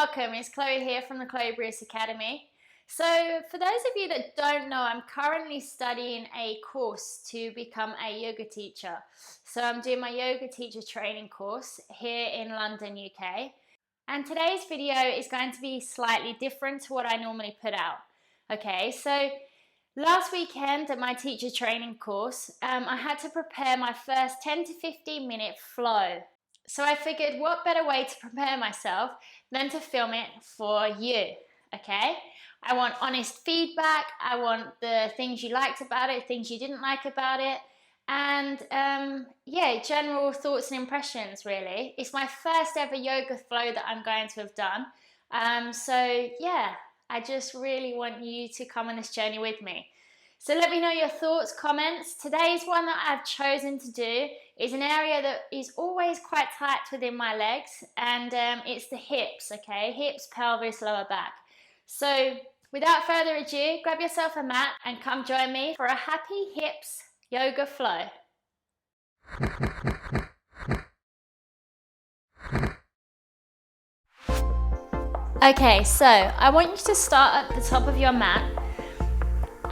welcome. It's Chloe here from the Chloe Bruce Academy. So for those of you that don't know, I'm currently studying a course to become a yoga teacher. So I'm doing my yoga teacher training course here in London, UK. And today's video is going to be slightly different to what I normally put out. Okay, so last weekend at my teacher training course, I had to prepare my first 10 to 15 minute flow. So I figured what better way to prepare myself than to film it for you, okay? I want honest feedback, I want the things you liked about it, things you didn't like about it, and yeah, general thoughts and impressions really. It's my first ever yoga flow that I'm going to have done. So yeah, I just really want you to come on this journey with me. So let me know your thoughts, comments. Today's one that I've chosen to do is an area that is always quite tight within my legs, and it's the hips, okay? Hips, pelvis, lower back. So without further ado, grab yourself a mat and come join me for a happy hips yoga flow. Okay, so I want you to start at the top of your mat.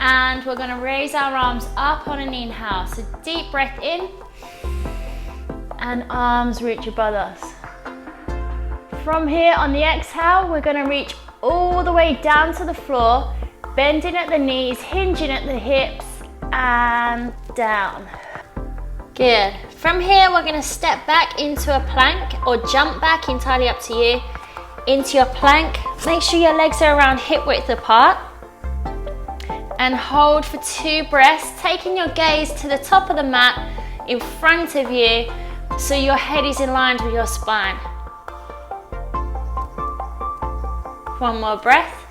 And we're going to raise our arms up on an inhale. So deep breath in and arms reach above us. From here on the exhale, we're going to reach all the way down to the floor, bending at the knees, hinging at the hips and down. Good. From here, we're going to step back into a plank or jump back, entirely up to you, into your plank. Make sure your legs are around hip width apart. And hold for 2 breaths, taking your gaze to the top of the mat in front of you so your head is in line with your spine. 1 more breath.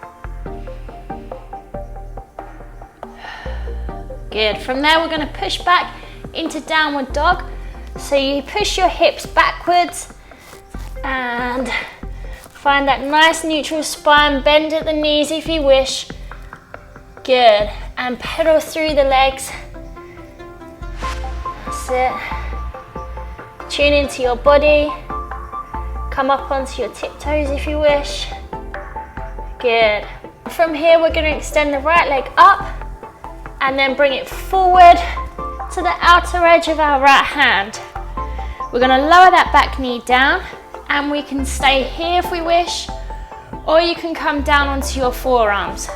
Good. From there, we're going to push back into downward dog. So you push your hips backwards and find that nice neutral spine. Bend at the knees if you wish. Good, and pedal through the legs. That's it. Tune into your body. Come up onto your tiptoes if you wish. Good. From here, we're going to extend the right leg up and then bring it forward to the outer edge of our right hand. We're going to lower that back knee down and we can stay here if we wish, or you can come down onto your forearms.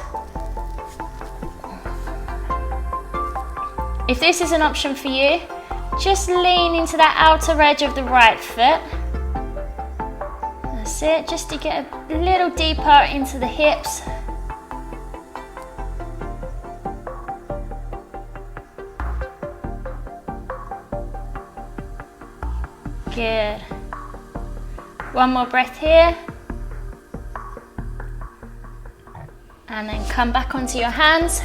If this is an option for you, just lean into that outer edge of the right foot. That's it, just to get a little deeper into the hips. Good. 1 more breath here. And then come back onto your hands.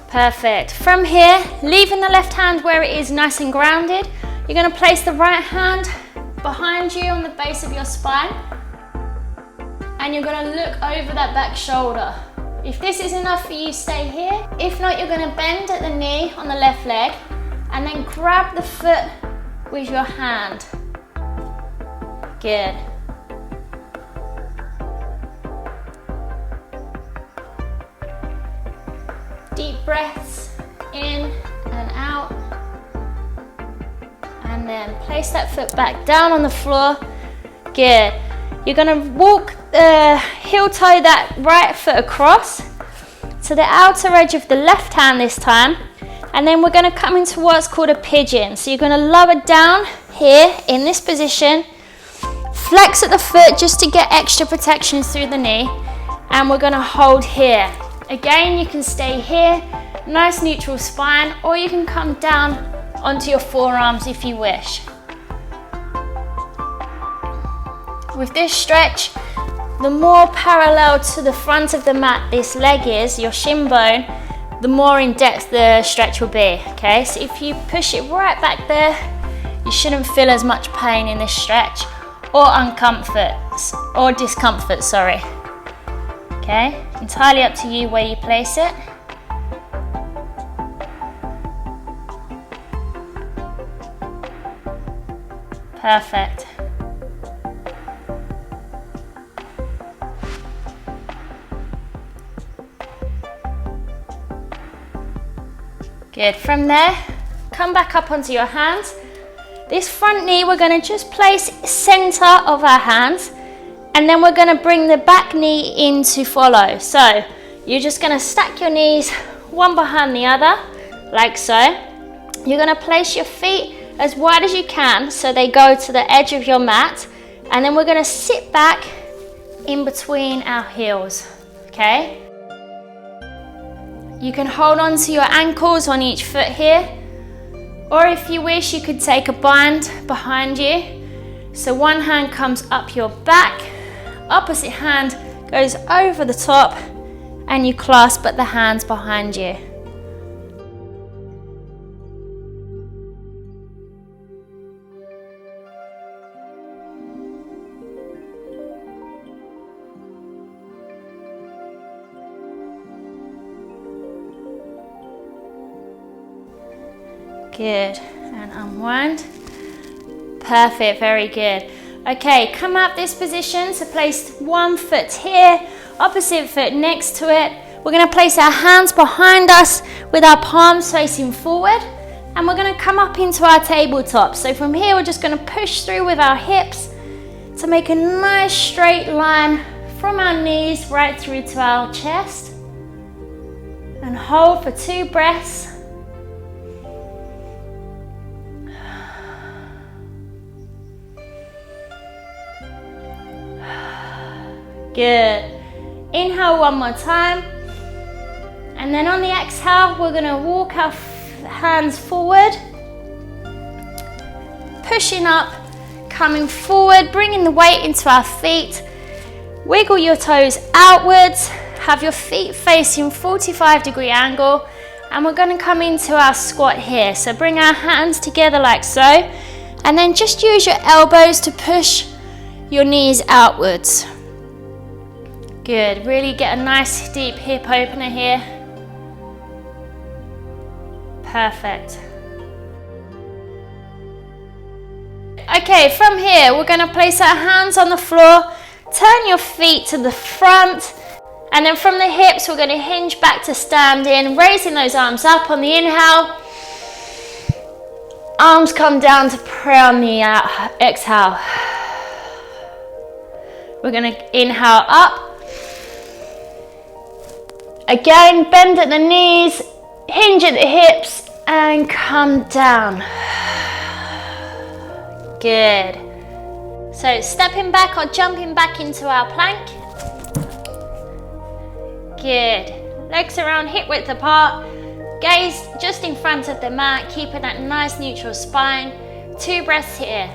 Perfect. From here, leaving the left hand where it is nice and grounded, you're going to place the right hand behind you on the base of your spine. And you're going to look over that back shoulder. If this is enough for you, stay here. If not, you're going to bend at the knee on the left leg and then grab the foot with your hand. Good. Deep breaths in and out, and then place that foot back down on the floor. Good. You're going to walk heel toe that right foot across to the outer edge of the left hand this time, and then we're going to come into what's called a pigeon. So you're going to lower down here in this position, flex at the foot just to get extra protection through the knee, and we're going to hold here. Again, you can stay here, nice neutral spine, or you can come down onto your forearms if you wish. With this stretch, the more parallel to the front of the mat this leg is, your shin bone, the more in depth the stretch will be, okay? So if you push it right back there, you shouldn't feel as much pain in this stretch, or discomfort, sorry. Okay, entirely up to you where you place it. Perfect. Good. From there, come back up onto your hands. This front knee, we're going to just place center of our hands, and then we're going to bring the back knee in to follow. So you're just going to stack your knees one behind the other, like so. You're going to place your feet as wide as you can so they go to the edge of your mat, and then we're going to sit back in between our heels, okay? You can hold on to your ankles on each foot here, or if you wish, you could take a bind behind you. So one hand comes up your back, opposite hand goes over the top, and you clasp at the hands behind you. Good, and unwind. Perfect, very good. Okay, come up this position, so place one foot here, opposite foot next to it. We're going to place our hands behind us with our palms facing forward, and we're going to come up into our tabletop. So from here, we're just going to push through with our hips to make a nice straight line from our knees right through to our chest, and hold for 2 breaths. Good. Inhale one more time, and then on the exhale we're going to walk our hands forward, pushing up, coming forward, bringing the weight into our feet. Wiggle your toes outwards, have your feet facing 45-degree angle, and we're going to come into our squat here. So bring our hands together like so, and then just use your elbows to push your knees outwards. Good, really get a nice deep hip opener here. Perfect. Okay, from here we're going to place our hands on the floor, turn your feet to the front, and then from the hips we're going to hinge back to standing, raising those arms up on the inhale. Arms come down to prayer on the exhale. We're going to inhale up. Again, bend at the knees, hinge at the hips, and come down. Good. So stepping back or jumping back into our plank. Good. Legs around hip width apart. Gaze just in front of the mat, keeping that nice neutral spine. 2 breaths here.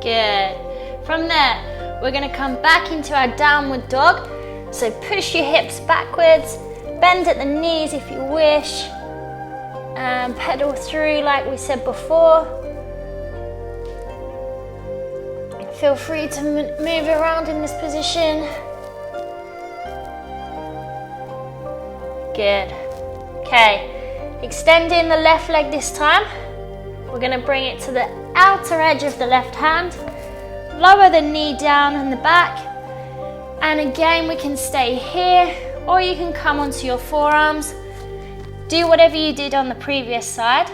Good. From there, we're going to come back into our downward dog. So push your hips backwards, bend at the knees if you wish, and pedal through like we said before. Feel free to move around in this position. Good. Okay, extending the left leg this time. We're going to bring it to the outer edge of the left hand. Lower the knee down in the back. And again, we can stay here, or you can come onto your forearms. Do whatever you did on the previous side.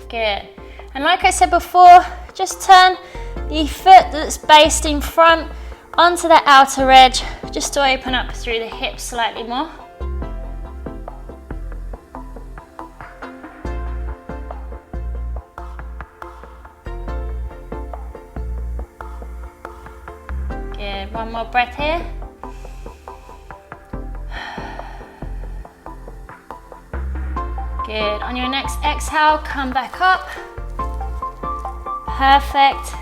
Good. And like I said before, just turn the foot that's based in front onto the outer edge, just to open up through the hips slightly more. Good, one more breath here. Good, on your next exhale, come back up. Perfect.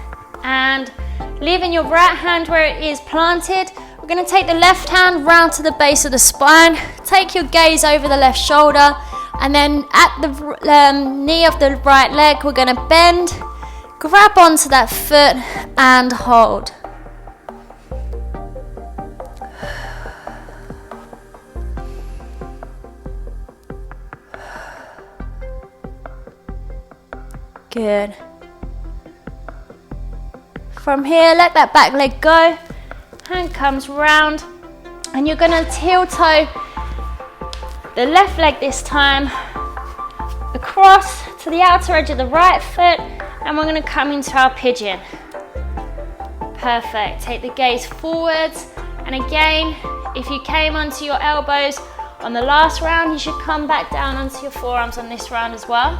And leaving your right hand where it is planted, we're going to take the left hand round to the base of the spine. Take your gaze over the left shoulder, and then at the knee of the right leg, we're going to bend, grab onto that foot and hold. Good. From here, let that back leg go. Hand comes round, and you're gonna heel toe the left leg this time, across to the outer edge of the right foot, and we're gonna come into our pigeon. Perfect, take the gaze forwards, and again, if you came onto your elbows on the last round, you should come back down onto your forearms on this round as well.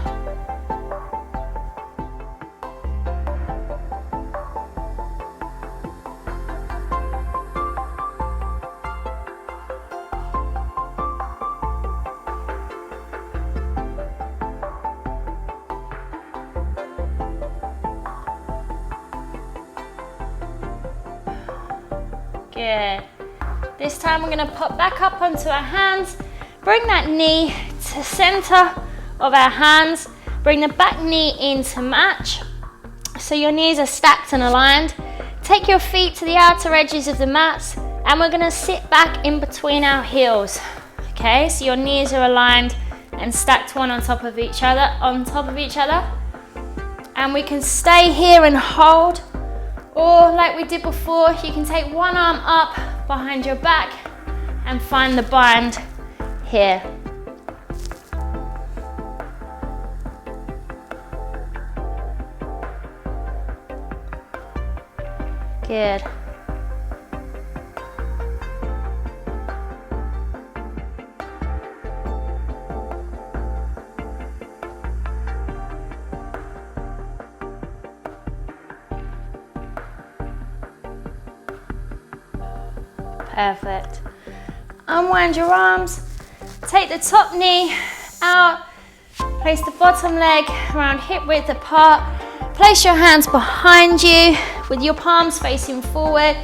Good. This time we're going to pop back up onto our hands. Bring that knee to center of our hands. Bring the back knee in to match. So your knees are stacked and aligned. Take your feet to the outer edges of the mats, and we're going to sit back in between our heels. Okay, so your knees are aligned and stacked one on top of each other, And we can stay here and hold. Or like we did before, you can take one arm up behind your back and find the bind here. Good. Perfect. Unwind your arms. Take the top knee out. Place the bottom leg around hip width apart. Place your hands behind you with your palms facing forward.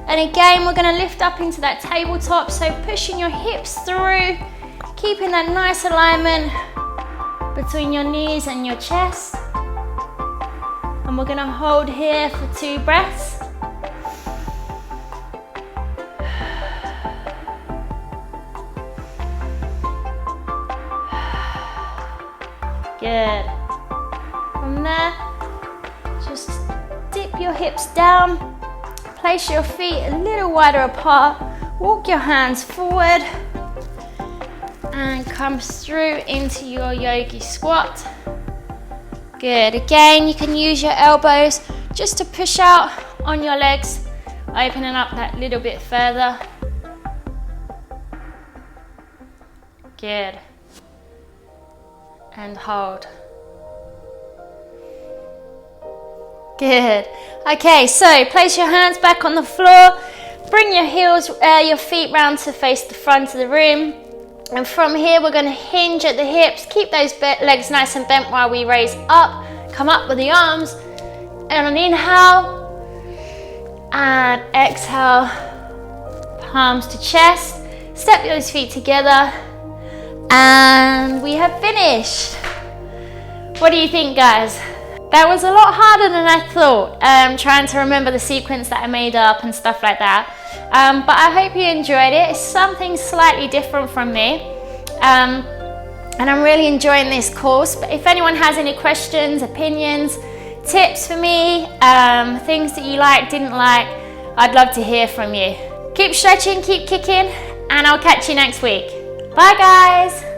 And again, we're going to lift up into that tabletop. So pushing your hips through, keeping that nice alignment between your knees and your chest. And we're going to hold here for 2 breaths. Good. From there, just dip your hips down, place your feet a little wider apart, walk your hands forward, and come through into your yogi squat. Good. Again, you can use your elbows just to push out on your legs, opening up that little bit further. Good. And hold. Good. Okay, so place your hands back on the floor. Bring your your feet round to face the front of the room. And from here, we're going to hinge at the hips. Keep those legs nice and bent while we raise up. Come up with the arms. And on inhale. And exhale. Palms to chest. Step those feet together. And we have finished. What do you think, guys? That was a lot harder than I thought, trying to remember the sequence that I made up and stuff like that. But I hope you enjoyed it. It's something slightly different from me. And I'm really enjoying this course. But if anyone has any questions, opinions, tips for me, things that you like, didn't like, I'd love to hear from you. Keep stretching, keep kicking, and I'll catch you next week. Bye, guys.